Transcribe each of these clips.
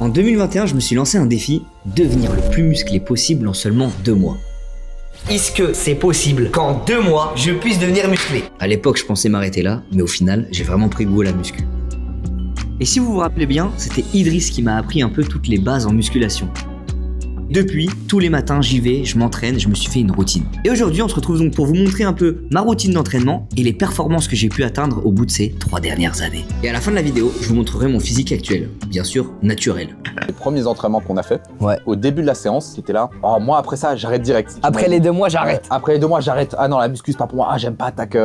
En 2021, je me suis lancé un défi, devenir le plus musclé possible en seulement 2 mois. Est-ce que c'est possible qu'en 2 mois, je puisse devenir musclé? À l'époque, je pensais m'arrêter là, mais au final, j'ai vraiment pris goût à la muscu. Et si vous vous rappelez bien, c'était Idriss qui m'a appris un peu toutes les bases en musculation. Depuis, tous les matins, j'y vais, je m'entraîne, je me suis fait une routine. Et aujourd'hui, on se retrouve donc pour vous montrer un peu ma routine d'entraînement et les performances que j'ai pu atteindre au bout de ces 3 dernières années. Et à la fin de la vidéo, je vous montrerai mon physique actuel, bien sûr naturel. Les premiers entraînements qu'on a fait, Ouais. au début de la séance, c'était là. Oh, moi, après ça, j'arrête direct. Après les 2 mois, j'arrête. Après les 2 mois, j'arrête. Ah non, la muscu, c'est pas pour moi. Ah, j'aime pas, tac.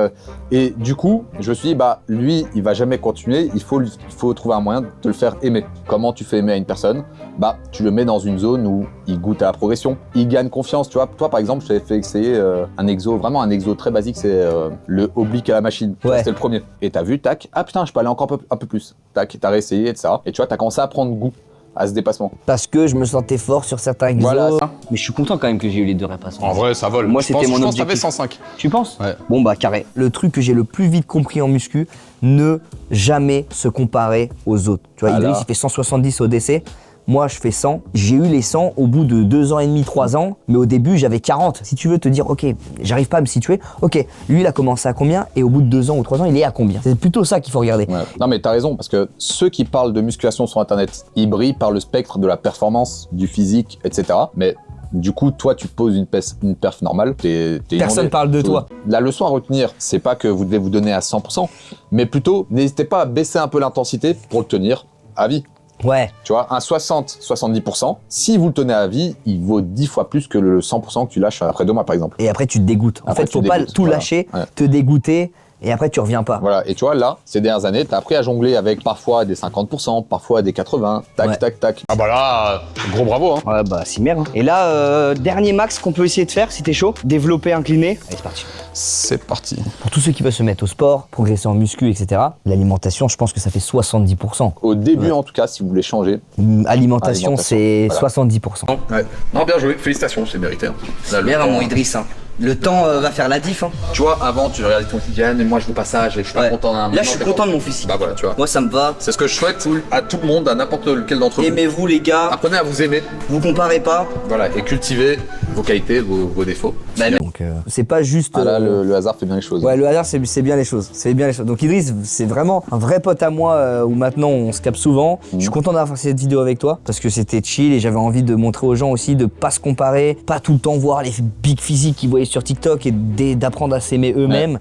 Et du coup, je me suis dit, bah, lui, il va jamais continuer. Il faut trouver un moyen de te le faire aimer. Comment tu fais aimer à une personne? Bah, tu le mets dans une zone où il goûte à la progression. Il gagne confiance, tu vois. Toi, par exemple, je t'avais fait essayer un exo, vraiment un exo très basique, c'est le oblique à la machine. Ouais. C'était le premier. Et t'as vu, tac, ah putain, je peux aller encore un peu plus. Tac, t'as réessayé, etc. Et tu vois, t'as commencé à prendre goût à ce dépassement. Parce que je me sentais fort sur certains exos. Voilà. Mais je suis content quand même que j'ai eu les 2 répassements. En vrai, ça vole. Moi, Je c'était pense- mon Je pense que t'avais objectif. 105. Tu penses? Ouais. Bon bah carré. Le truc que j'ai le plus vite compris en muscu, ne jamais se comparer aux autres. Tu vois, Ah là. Idriss, il fait 170 au DC. Moi, je fais 100. J'ai eu les 100 au bout de 2 ans et demi, 3 ans. Mais au début, j'avais 40. Si tu veux te dire, ok, j'arrive pas à me situer. Ok, lui, il a commencé à combien? Et au bout de 2 ans ou 3 ans, il est à combien? C'est plutôt ça qu'il faut regarder. Ouais. Non mais t'as raison, parce que ceux qui parlent de musculation sur internet, ils brillent par le spectre de la performance, du physique, etc. Mais du coup, toi, tu poses une perf normale, t'es Personne inondé. parle de toi. La leçon à retenir, c'est pas que vous devez vous donner à 100%, mais plutôt, n'hésitez pas à baisser un peu l'intensité pour le tenir à vie. Ouais. Tu vois, un 60-70%, si vous le tenez à vie, il vaut 10 fois plus que le 100% que tu lâches après 2 mois, par exemple. Et après, tu te dégoûtes. En Après, fait, tu faut pas dégoûtes, tout voilà. lâcher, Ouais. te dégoûter, et après, tu reviens pas. Voilà, et tu vois, là, ces dernières années, t'as appris à jongler avec parfois des 50%, parfois des 80%, tac, Ouais. tac, tac. Ah bah là, gros bravo. Hein. Ouais bah c'est merde. Et là, dernier max qu'on peut essayer de faire si t'es chaud. Développer incliné. Allez c'est parti. C'est parti. Pour tous ceux qui veulent se mettre au sport, progresser en muscu, etc., l'alimentation, je pense que ça fait 70%. Au début, en tout cas, si vous voulez changer. Alimentation, c'est voilà. 70%. Ouais. Non, bien joué. Félicitations, c'est mérité. Hein. Là, le Bien temps, mon Idriss, hein. Le temps va faire la diff. Hein. Tu vois, avant, tu regardais ton quotidien, mais moi, je veux pas ça, je suis pas Ouais. content. Là, je suis content de mon physique. Bah voilà, tu vois. Moi, ça me va. C'est ce que je souhaite à tout le monde, à n'importe lequel d'entre vous. Aimez-vous, les gars. Apprenez à vous aimer, Vous comparez pas. voilà, et cultivez vos qualités, vos défauts. Donc, c'est pas juste. Ah là, le hasard fait bien les choses. Ouais, le hasard, c'est bien les choses. C'est bien les choses. Donc, Idriss, c'est vraiment un vrai pote à moi où maintenant on se capte souvent. Je suis content d'avoir fait cette vidéo avec toi parce que c'était chill et j'avais envie de montrer aux gens aussi de pas se comparer, pas tout le temps voir les big physiques qu'ils voyaient sur TikTok et d'apprendre à s'aimer eux-mêmes.